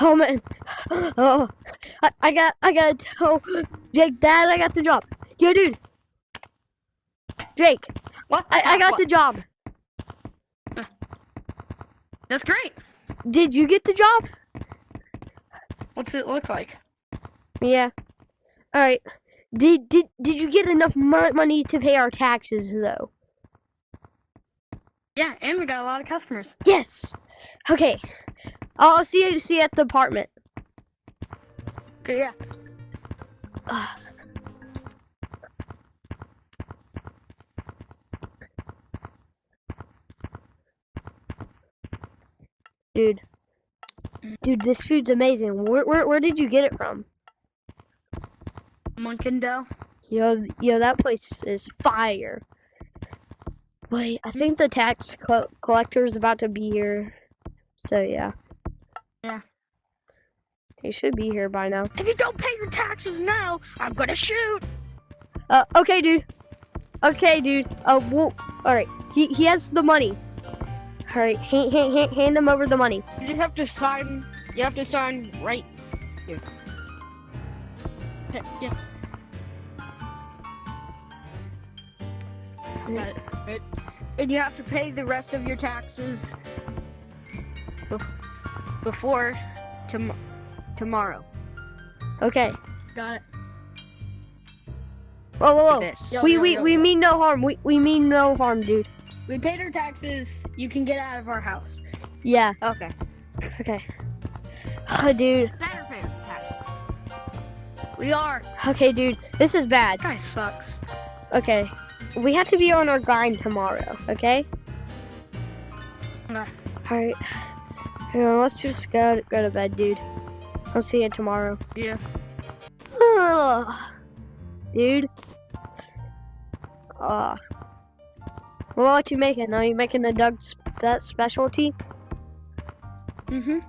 Oh man. Oh, I gotta tell Jake, Dad, I got the job. Yo, dude. Jake, What? I got What? the job. That's great. Did you get the job? What's it look like? Yeah. All right. Did you get enough money to pay our taxes though? Yeah, and we got a lot of customers. Yes. Okay. I'll see you at the apartment. Okay, yeah. Dude, this food's amazing. Where did you get it from? Munkindo. Yo, that place is fire. Wait, I think the tax collector is about to be here. So yeah. Yeah. He should be here by now. If you don't pay your taxes now, I'm gonna shoot. Okay, dude. Okay, dude. Well, all right. He has the money. All right, hand him over the money. You just have to sign. You have to sign right here. Okay, yeah. Got it. Right. And you have to pay the rest of your taxes before tomorrow. Okay. Got it. Whoa. Yo, We mean no harm. We mean no harm, dude. We paid our taxes. You can get out of our house. Yeah. Okay. Okay. Dude. Better pay our taxes. We are. Okay, dude. This is bad. That guy sucks. Okay. We have to be on our grind tomorrow, okay? Okay. Alright. Let's just go to bed, dude. I'll see you tomorrow. Yeah. Dude. What you making? Are you making a that specialty? Mm-hmm.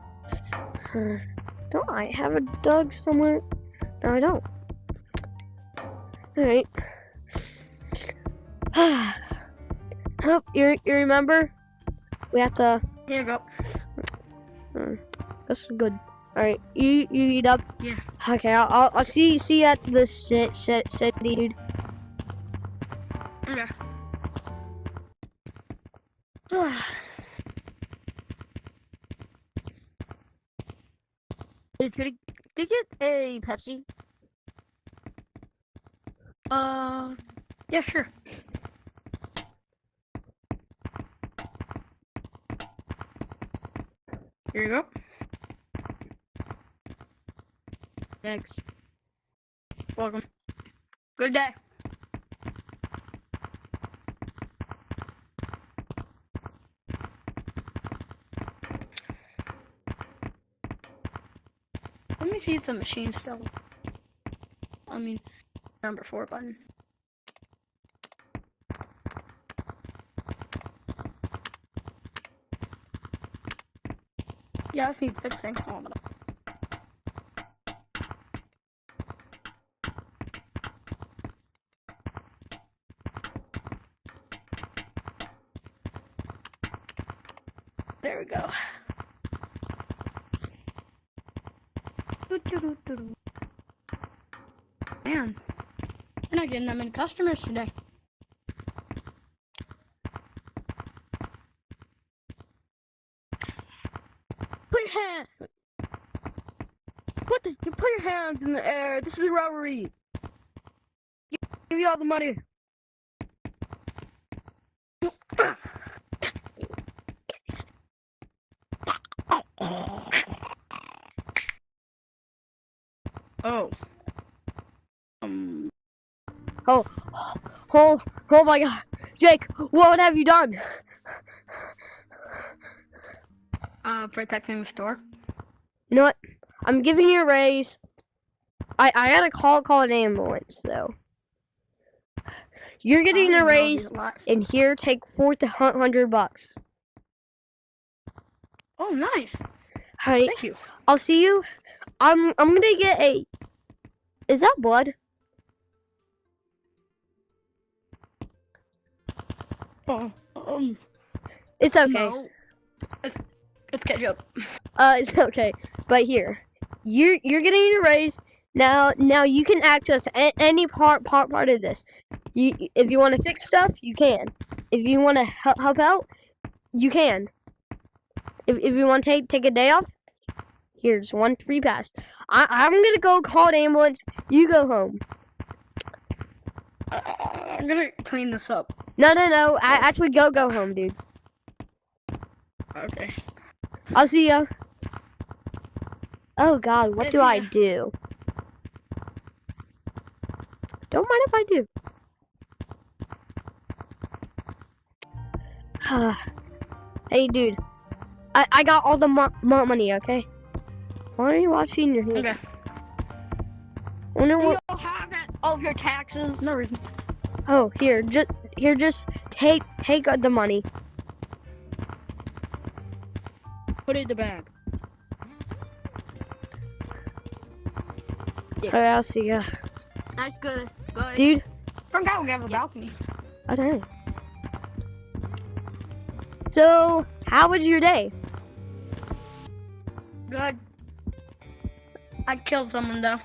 Don't I have a Doug somewhere? No, I don't. Alright. Oh, you remember? We have to... Here you go. That's good. Alright, you eat up? Yeah. Okay, I'll see you at the city, dude. Okay. It's gonna get a Pepsi. Yeah, sure. Here you go. Thanks. Welcome. Good day. Let me see if the machine's still. Number 4 button. Yeah, this needs fixing. Hold on. There we go. Man, we're not getting that many customers today. Put your hand. You put your hands in the air. This is a robbery. Give you all the money. Oh. Oh my God, Jake, what have you done? Protecting the store. You know what? I'm giving you a raise. I gotta call an ambulance though. You're getting a raise, and here, take $400. Oh, nice. All right. Thank you. I'll see you. I'm gonna get a. Is that blood? Oh, It's okay. no. Let's catch up. It's okay. But here, you're getting a raise. Now you can access any part of this. If you want to fix stuff, you can. If you want to help out, you can. If you want to take a day off, here's one free pass. I'm gonna go call an ambulance. You go home. I'm gonna clean this up. No. I actually go home, dude. Okay. I'll see ya. Oh God, what Yeah, do see I ya. do? Don't mind if I do. Hey, dude. I got all the money, okay? Why are you watching your hand? Okay. Wonder You what? don't have it. All of your taxes. No reason. Oh, just take the money. Put it in the bag. Alright, I'll see ya. That's good. Go ahead. Dude, Forgot we have a balcony. I don't know. So, how was your day? Good. I killed someone though.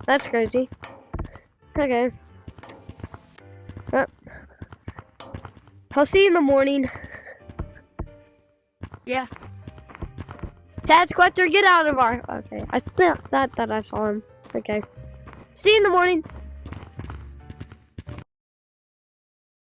That's crazy. Okay. I'll see you in the morning. Yeah. Tax collector, get out of our... Okay, I thought that I saw him. Okay. See you in the morning.